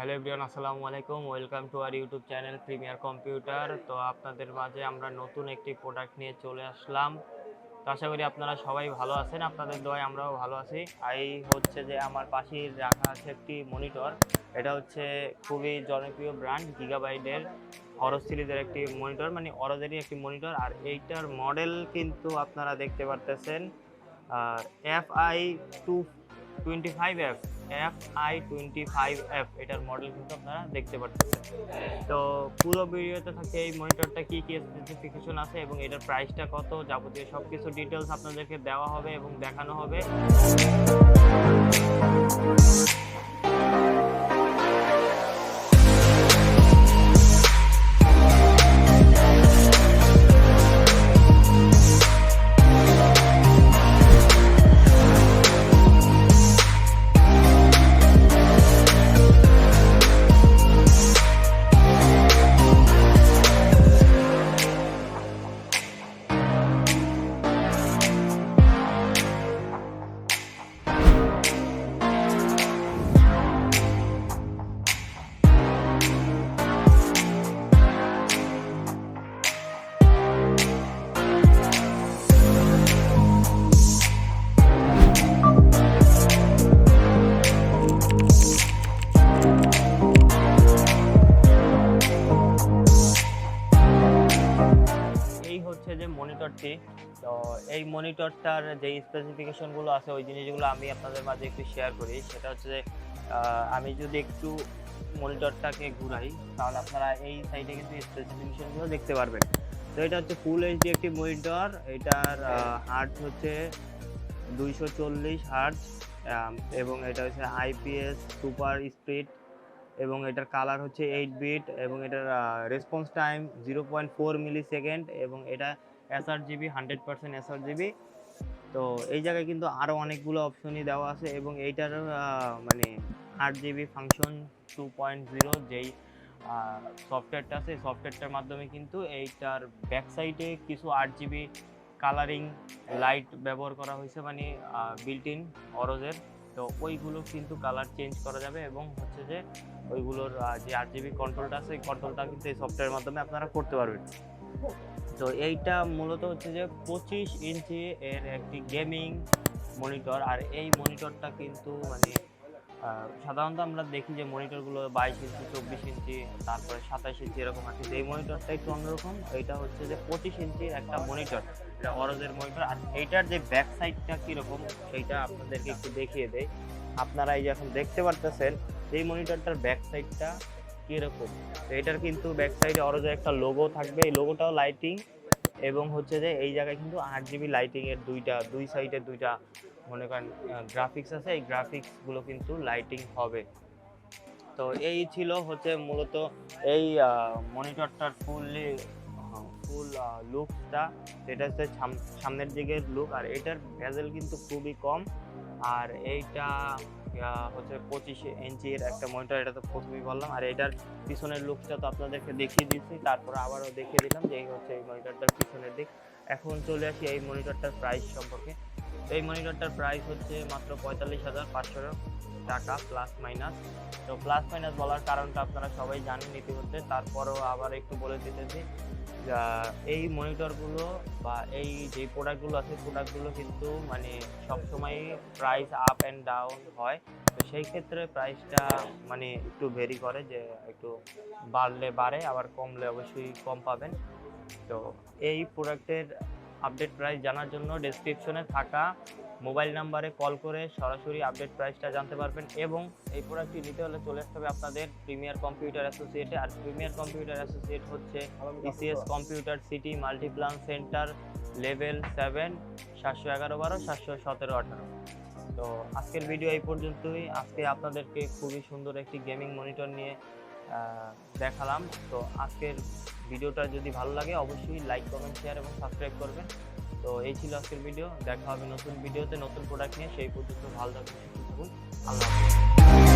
Hello everyone, আসসালামু আলাইকুম। Welcome to our YouTube channel premier computer. তো আপনাদের মাঝে আমরা নতুন একটি প্রোডাক্ট নিয়ে চলে আসলাম। তো আশা করি আপনারা সবাই ভালো আছেন, আপনাদের দোয়ায় আমরাও ভালো আছি। হচ্ছে যে আমার পাশেই রাখা আছে একটি মনিটর। এটা হচ্ছে খুবই জনপ্রিয় ব্র্যান্ড গিগাবাইটের অরস সিরিজের একটি মনিটর, মানে অরজেরই একটি মনিটর। আর এইটার মডেল কিন্তু আপনারা দেখতে পারতেছেন FI25F FI25F এটার মডেল কিন্তু আপনারা দেখতে পাচ্ছেন। তো পুরো ভিডিওতে থাকে এই মনিটরটা কি কি স্পেসিফিকেশন আছে এবং এটার প্রাইসটা কত, যাবতীয় সবকিছু ডিটেলস আপনাদেরকে দেওয়া হবে এবং দেখানো হবে। যে মনিটরটি, তো এই মনিটরটার যে স্পেসিফিকেশনগুলো আছে ওই জিনিসগুলো আমি আপনাদের মাঝে একটু শেয়ার করি। সেটা হচ্ছে যে আমি যদি একটু মনিটরটাকে ঘুরাই তাহলে আপনারা এই সাইডে কিন্তু স্পেসিফিকেশনগুলো দেখতে পারবেন। তো এটা হচ্ছে ফুল এইচডি একটি মনিটর। এটার হার্টজ হচ্ছে 240 হার্টজ এবং এটা হচ্ছে আইপিএস সুপার স্পিড এবং এটার কালার হচ্ছে 8 বিট এবং এটার রেসপন্স টাইম 0.4 মিলি সেকেন্ড এবং এটা sRGB 100% sRGB। তো এই জায়গায় কিন্তু আরও অনেকগুলো অপশনই দেওয়া আছে এবং এইটার মানে 8GB ফাংশন 2.0 যেই সফটওয়্যারটা আছে, সফটওয়্যারটার মাধ্যমে কিন্তু এইটার ব্যাক সাইডে কিছু 8GB কালারিং লাইট ব্যবহার করা হয়েছে, মানে বিল্ট ইন অরজের। তো ওইগুলো কিন্তু কালার চেঞ্জ করা যাবে এবং হচ্ছে যে ওইগুলোর যে 8GB কন্ট্রোলটা আছে, এই কন্ট্রোলটা কিন্তু এই সফটওয়্যারের মাধ্যমে আপনারা করতে পারবেন। তো এইটা মূলত হচ্ছে যে 25 ইঞ্চি এর একটি গেমিং মনিটর। আর এই মনিটরটা কিন্তু মানে সাধারণত আমরা দেখি যে মনিটরগুলো 22 ইঞ্চি, 24 ইঞ্চি, তারপরে 27 ইঞ্চি এরকম আছে। এই মনিটরটা একটু অন্যরকম। এইটা হচ্ছে যে 25 ইঞ্চির একটা মনিটর, এটা অরজের মনিটর। আর এইটার যে ব্যাক সাইডটা কীরকম সেইটা আপনাদেরকে একটু দেখিয়ে দেয়। আপনারা এই যে এখন দেখতে পারতেছেন এই মনিটরটার ব্যাক সাইডটা কীরকম। তো এটার কিন্তু ব্যাক সাইডে অরজের একটা লোগো থাকবে, এই লোগোটাও লাইটিং এবং হচ্ছে যে এই জায়গায় কিন্তু 8GB লাইটিংয়ের দুই সাইডে দুইটা মনে করেন গ্রাফিক্স আছে, এই গ্রাফিক্সগুলো কিন্তু লাইটিং হবে। তো এই ছিল হচ্ছে মূলত এই মনিটরটার ফুল লুকসটা। এটা হচ্ছে সামনের দিকের লুক। আর এটার ভেজেল কিন্তু খুবই কম। আর এইটা হচ্ছে 25 ইঞ্চির একটা মনিটর, এটা তো প্রথমেই বললাম। আর এটার পিছনের লুকটা তো আপনাদেরকে দেখিয়ে দিচ্ছি, তারপর আবারও দেখিয়ে দিলাম যে এই হচ্ছে এই মনিটরটার পিছনের দিক। এখন চলে আসি এই মনিটরটার প্রাইস সম্পর্কে। এই মনিটরটার প্রাইস হচ্ছে মাত্র 45,500 টাকা প্লাস মাইনাস। তো প্লাস মাইনাস বলার কারণটা আপনারা সবাই জানেন ইতিমধ্যে, তারপরেও আবার একটু বলে দিতেছি। এই মনিটরগুলো বা এই যে প্রোডাক্টগুলো আছে, প্রোডাক্টগুলো কিন্তু মানে সবসময় প্রাইস আপ অ্যান্ড ডাউন হয়। তো সেই ক্ষেত্রে প্রাইসটা মানে একটু ভেরি করে, যে একটু বাড়লে বাড়ে, আবার কমলে অবশ্যই কম পাবেন। তো এই প্রোডাক্টের আপডেট প্রাইস জানার জন্য ডেসক্রিপশনে থাকা মোবাইল নাম্বারে কল করে সরাসরি আপডেট প্রাইসটা জানতে পারবেন। এবং এই প্রোডাক্টটি নিতে হলে চলে আসতে হবে আপনাদের প্রিমিয়ার কম্পিউটার অ্যাসোসিয়েটে। আর প্রিমিয়ার কম্পিউটার অ্যাসোসিয়েট হচ্ছে ECS computer city Multiplan centre level 7, 711-12, 717-18। তো আজকের ভিডিও এই পর্যন্তই। আজকে আপনাদেরকে খুবই সুন্দর একটি গেমিং মনিটর নিয়ে দেখালাম। তো আজকের ভিডিওটা যদি ভালো লাগে অবশ্যই লাইক, কমেন্ট, শেয়ার এবং সাবস্ক্রাইব করবেন। তো এই ছিল আজকের ভিডিও। দেখা হবে নতুন ভিডিওতে নতুন প্রোডাক্ট নিয়ে। সেই পর্যন্ত ভালো থাকুন, সুস্থ থাকুন। আল্লাহ হাফেজ।